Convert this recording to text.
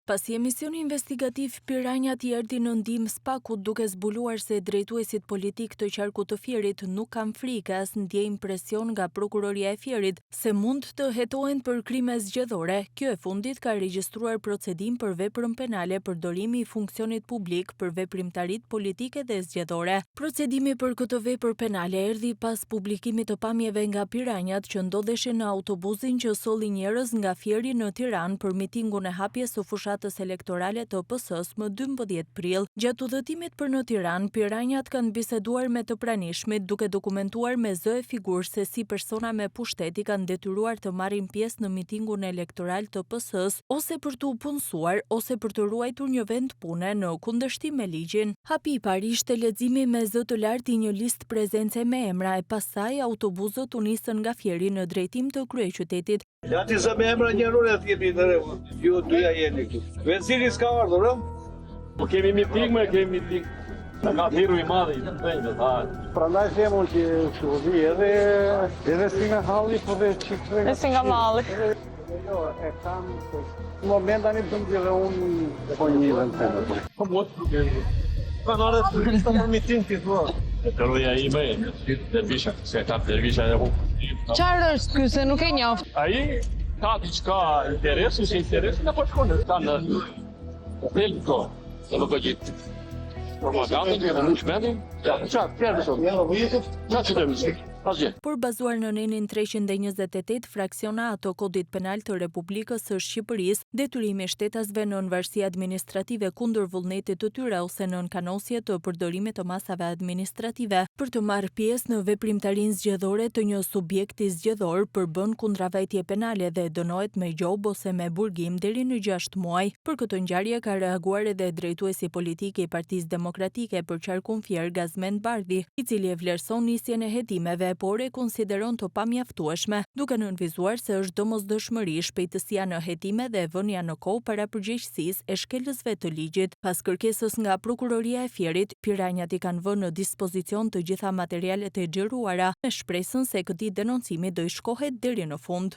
Pasi emisioni investigativ Piranjat i erdhi në ndihmë Spakut duke zbuluar se drejtuesit politik të qarkut të Fierit nuk kanë frikë as ndjejnë presion nga prokuroria e Fierit se mund të hetohen për krime zgjedhore, kjo e fundit ka regjistruar procedim për veprën penale përdorimi i funksionit publik për veprimtarit politike dhe zgjedhore. Procedimi për këtë vepër penale erdhi pas publikimit të pamjeve nga Piranjat që ndodheshin në autobusin që solli njerëz nga Fieri në Tiranë për mitingun e hapjes së fushatës elektorale të PS-s më 12 prill. Gjatë udhëtimit për në Tiranë, Piranjat kanë biseduar me të pranishmit duke dokumentuar me zë e figurë se si persona me pushtet i kanë detyruar të marrin pjesë në mitingun elektoral të PS-s ose për të u punësuar ose për të ruajtur një vend pune në kundërshtim me ligjin. Hapi i parë ishte leximi me zë të lartë i një listë prezence me emra e pastaj autobusët u nisën nga Fieri në drejtim të kryeqytetit. Lati sa me emra njerëzore të jemi të rremu, ju dyja jeni këtu. Vecini s'ka ardhur, Po kemi miting, kemi miting. Ka thiru i madhe i të bëjnë, Prandaj themon që kështu vi edhe si nga halli, po dhe çifte. Dhe si nga malli. Jo, e kam në moment tani të mbjellë unë po një vend tjetër. Po mos problemi. Kanare të në miting ti thua. Të rrëja i me, dhe visha, se ka të visha e hu. Qarë është ky se nuk e njoft? Ai ka diçka interesu, se interesu në po shkonë, ka në hotel ko, se nuk o gjitë. Propagandën, në shmendin, qa, kërë sot, qa që të mësit. Por bazuar në nenin 328 fraksiona ato kodit penal të Republikës së Shqipërisë, detyrimi shtetasve në varësi administrative kundër vullnetit të tyre ose në kanosje të përdorimit të masave administrative për të marrë pjesë në veprimtarinë zgjedhore të një subjekti zgjedhor përbën kundravajtje penale dhe dënohet me gjob ose me burgim deri në 6 muaj. Për këtë ngjarje ka reaguar edhe drejtuesi politik i Partisë Demokratike për qarkun Fier Gazmend Bardhi, i cili e vlerëson nisjen e hetimeve por e konsideron të pamjaftueshme, duke nënvizuar se është domosdoshmëri shpejtësia në hetime dhe vënia në kohë para përgjegjësisë e shkelësve të ligjit. Pas kërkesës nga prokuroria e Fierit, Piranjat i kanë vënë në dispozicion të gjitha materialet e xhiruara, me shpresën se këtij denoncimi do i shkohet deri në fund.